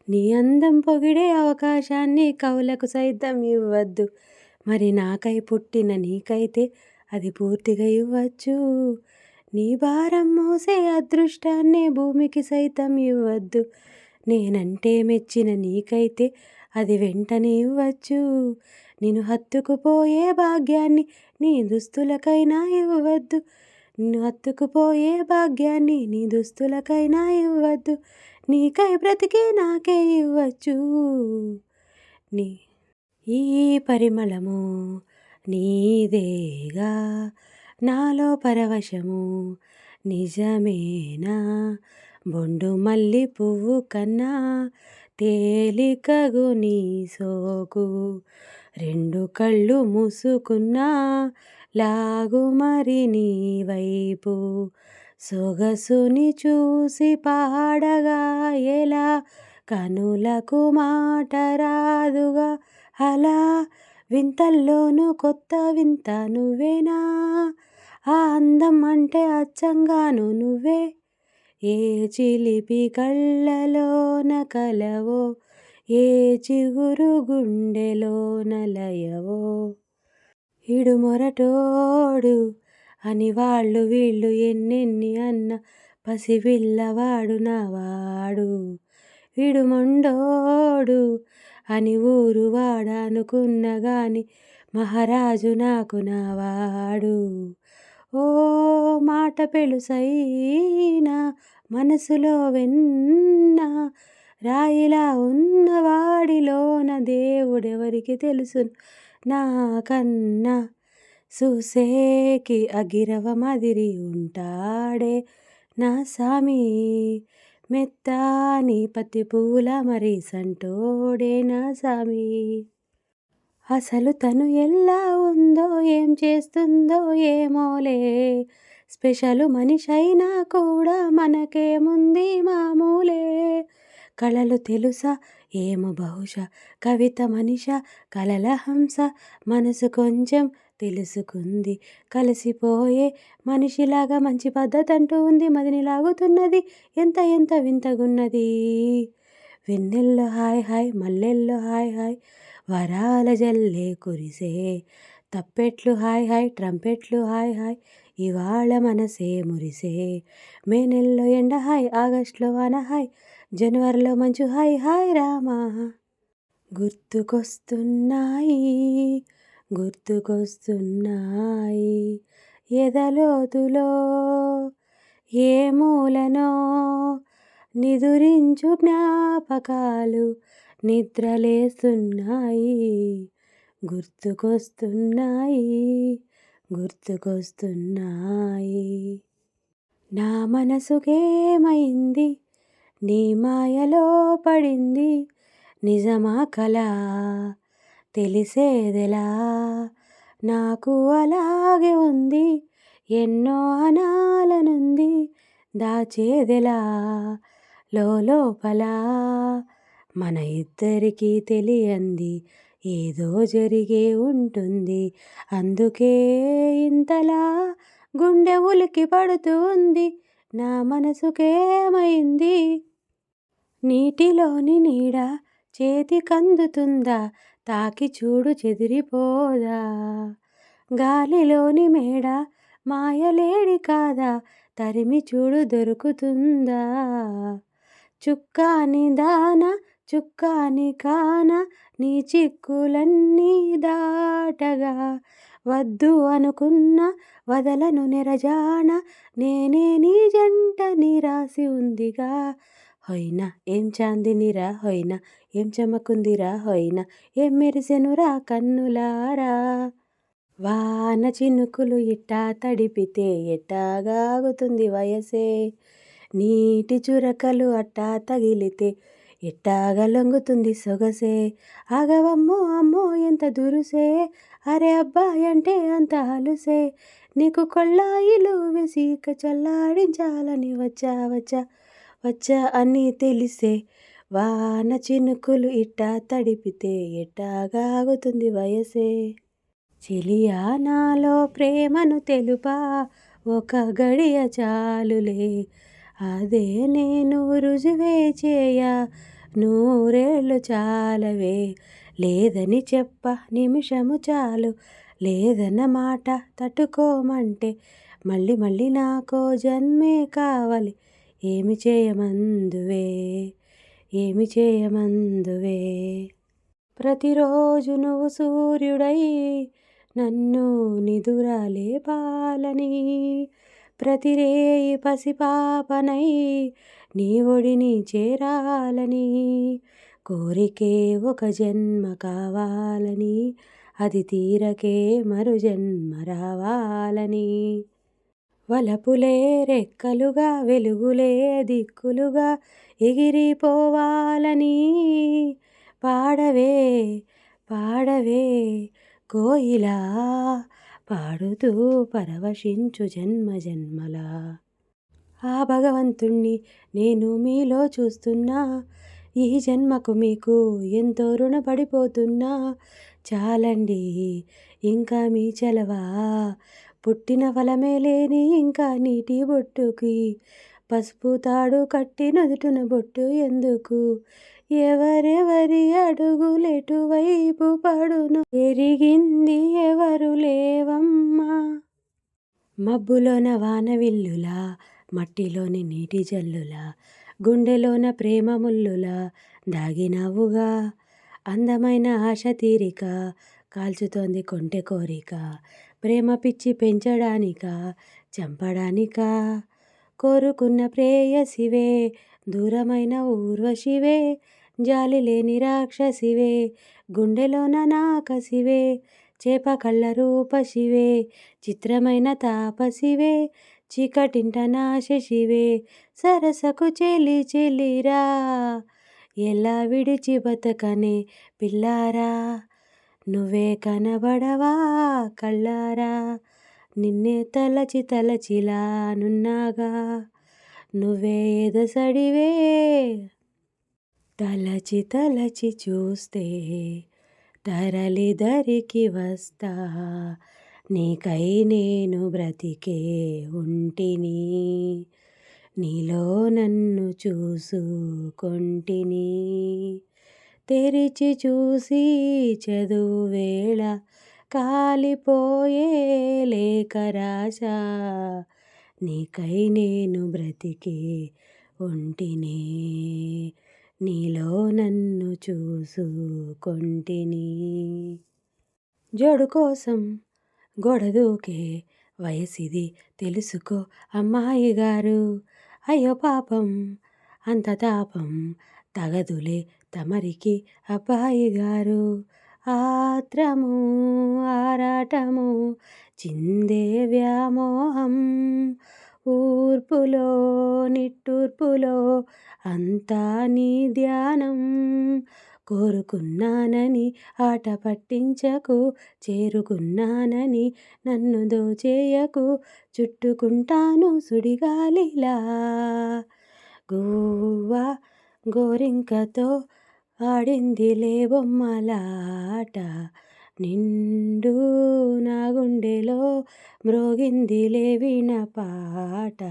నీ అందం పొగిడే అవకాశాన్ని కవులకు సైతం ఇవ్వద్దు. మరి నాకై పుట్టిన నీకైతే అది పూర్తిగా ఇవ్వచ్చు. నీ భారం మోసే అదృష్టాన్నే భూమికి సైతం ఇవ్వద్దు. నేనంటే మెచ్చిన నీకైతే అది వెంటనే ఇవ్వచ్చు. నిన్ను హత్తుకుపోయే భాగ్యాన్ని నీ దుస్తులకైనా ఇవ్వద్దు. నిన్ను హత్తుకుపోయే భాగ్యాన్ని నీ దుస్తులకైనా ఇవ్వద్దు. నీకై బ్రతికి నాకే ఇవ్వచ్చు. నీ ఈ పరిమళము నీదేగా, నాలో పరవశము నిజమేనా. బొండు మల్లి పువ్వు కన్నా తేలికగు నీ సోకు. రెండు కళ్ళు మూసుకున్నా లాగు మరి నీ వైపు. సొగసుని చూసి పాడగా ఎలా కనులకు మాట రాదుగా అలా. వింతల్లోనూ కొత్త వింత నువ్వేనా, ఆ అందం అంటే అచ్చంగాను నువ్వే. ఏ చిలిపి కళ్ళలోన కలవో, ఏ చిగురు గుండెలోన లయవో. ఈడు మొరటోడు అని వాళ్ళు వీళ్ళు ఎన్నెన్ని అన్న పసిపిల్లవాడు నావాడు. వీడు మొండోడు అని ఊరు వాడనుకున్న గాని మహారాజు నాకు నావాడు. ఓ మాట పెళుసైనా మనసులో వెన్న, రాయిలా ఉన్నవాడిలోన దేవుడెవరికి తెలుసును నాకన్నా. చూసేకి అగిరవ మదిరి ఉంటాడే నా సామి, మెత్తాని పత్తి పూల మరి సంటోడే నా సామి. అసలు తను ఎలా ఉందో ఏం చేస్తుందో ఏమోలే, స్పెషల్ మనిషైనా కూడా మనకేముంది మామూలే. కళలు తెలుసా ఏమో బహుశా, కవిత మనిష కలల హంస. మనసు కొంచెం తెలుసుకుంది, కలిసిపోయే మనిషిలాగా మంచి పద్ధతి అంటూ ఉంది. మదిని లాగుతున్నది ఎంత ఎంత వింతగున్నది. వెన్నెల్లో హాయ్ హాయ్ మల్లెల్లో హాయ్ హాయ్, వరాల జల్లే కురిసే. తప్పెట్లు హాయ్ హాయ్ ట్రంపెట్లు హాయ్ హాయ్, ఇవాళ మనసే మురిసే. మే నెలలో ఎండ హాయ్, ఆగస్టులో వాన హాయ్, జనవరిలో మంచు హాయ్ హాయ్ రామా. గుర్తుకొస్తున్నాయి గుర్తుకొస్తున్నాయి ఎదలోతులో, ఏ మూలనో నిదురించు జ్ఞాపకాలు నిద్రలేస్తున్నాయి. గుర్తుకొస్తున్నాయి గుర్తుకొస్తున్నాయి. నా మనసుకేమైంది, నీ మాయలో పడింది. నిజమా కలా తెలిసేదెలా, నాకు అలాగే ఉంది. ఎన్నో అనాలనుంది, దాచేదెలా లోపల. మన ఇద్దరికీ తెలియంది ఏదో జరిగే ఉంటుంది, అందుకే ఇంతలా గుండె ఉలికి పడుతూ ఉంది. నా మనసుకేమైంది. నీటిలోని నీడ చేతికందుతుందా, తాకి చూడు చెదిరిపోదా. గాలిలోని మేడ మాయలేడి కాదా, తరిమి చూడు దొరుకుతుందా. చుక్కాని దాన చుక్కాని కాన, నీ చిక్కులన్నీ దాటగా. వద్దు అనుకున్న వదలను నెరజాన, నేనే నీ జంట నీ రాసి ఉందిగా. హొయినా ఏం చాందినిరా హొయినా, ఏం చమకుందిరా హొయినా, ఏం మెరిసెనురా కన్నులారా. వాన చినుకులు ఇట్టా తడిపితే ఎట్టాగాగుతుంది వయసే. నీటి చురకలు అట్టా తగిలితే ఎట్టాగా లొంగుతుంది సొగసే. ఆగవమ్మో అమ్మో ఎంత దురుసే, అరే అబ్బాయి అంటే అంత అలుసే. నీకు కొళ్ళాయిలు వేసి చల్లాడించాలని వచ్చా వచ్చా వచ్చా అని తెలిసే. వాన చినుకులు ఇట్టా తడిపితే ఎట్టాగాగుతుంది వయసే. చెలియా నాలో ప్రేమను తెలుపా, ఒక గడియ చాలులే. అదే నేను రుజువే చేయ నూరేళ్ళు చాలవే లేదని చెప్ప నిమిషము చాలు లేదన్న మాట తట్టుకోమంటే మళ్ళీ మళ్ళీ నాకో జన్మే కావాలి ఏమి చేయమందువే ఏమి చేయమందువే ప్రతిరోజు నువ్వు సూర్యుడై నన్ను నిదురలేపాలని ప్రతిరేయి పసిపాపనై నీ ఒడిని చేరాలని కోరికే ఒక జన్మ కావాలని అది తీరకే మరు జన్మ రావాలని వలపులే రెక్కలుగా వెలుగులే దిక్కులుగా ఎగిరిపోవాలని పాడవే పాడవే కోయిలా పాడుతూ పరవశించు జన్మ జన్మలా ఆ భగవంతుణ్ణి నేను మీలో చూస్తున్నా ఈ జన్మకు మీకు ఎంతో రుణపడిపోతున్నా చాలండి ఇంకా మీ చలవా పుట్టిన ఫలమే లేని ఇంకా నీటి బొట్టుకి పసుపు తాడు కట్టి నుదుటిన బొట్టు ఎందుకు ఎవరెవరి అడుగులెటువైపు పడును ఎరిగింది ఎవరు లేవమ్మా మబ్బులోన వానవిల్లులా మట్టిలోని నీటి జల్లులా గుండెలోన ప్రేమ ముల్లులా దాగినవుగా అందమైన ఆశ తీరిక కాల్చుతోంది కొంటె కోరిక ప్రేమ పిచ్చి పెంచడానిక చంపడానికా కోరుకున్న ప్రేయసివే దూరమైన ఊర్వశివే జాలి లేని రాక్షసివే గుండెలోన నాకసివే చేప కళ్ళ రూపశివే చిత్రమైన తాపసివే చీకటింట నాశశివే సరసకు చెలి చెలిరా ఎలా విడిచి బతకనే పిల్లారా నువ్వే కనబడవా కళ్ళారా నిన్నే తలచి తలచిలా నున్నాగా నువ్వే ఎదసడివే తలచి తలచి చూస్తే తరలి దరికి వస్తా నీకై నేను బ్రతికే ఉంటిని నీలో నన్ను చూసుకొంటిని తెరిచి చూసి చదువు వేళ కాలిపోయే లేఖ రాశా నీకై నేను బ్రతికే ఉంటిని నీలో నన్ను చూసుకొంటిని జోడు కోసం గొడదూకే వయసిది తెలుసుకో అమ్మాయి గారు అయ్యో పాపం అంత తాపం తగదులే తమరికి అబ్బాయి గారు ఆత్రము ఆరాటము చిందే వ్యామోహం ఊర్పులో నిట్టూర్పులో అంతా నీ ధ్యానం కోరుకున్నానని ఆట పట్టించకు చేరుకున్నానని నన్ను దోచేయకు చుట్టుకుంటాను సుడిగాలిలా గువ్వా గోరింకతో ఆడిందిలే బొమ్మలాట నిండు నా గుండెలో మ్రోగిందిలే వీణ పాట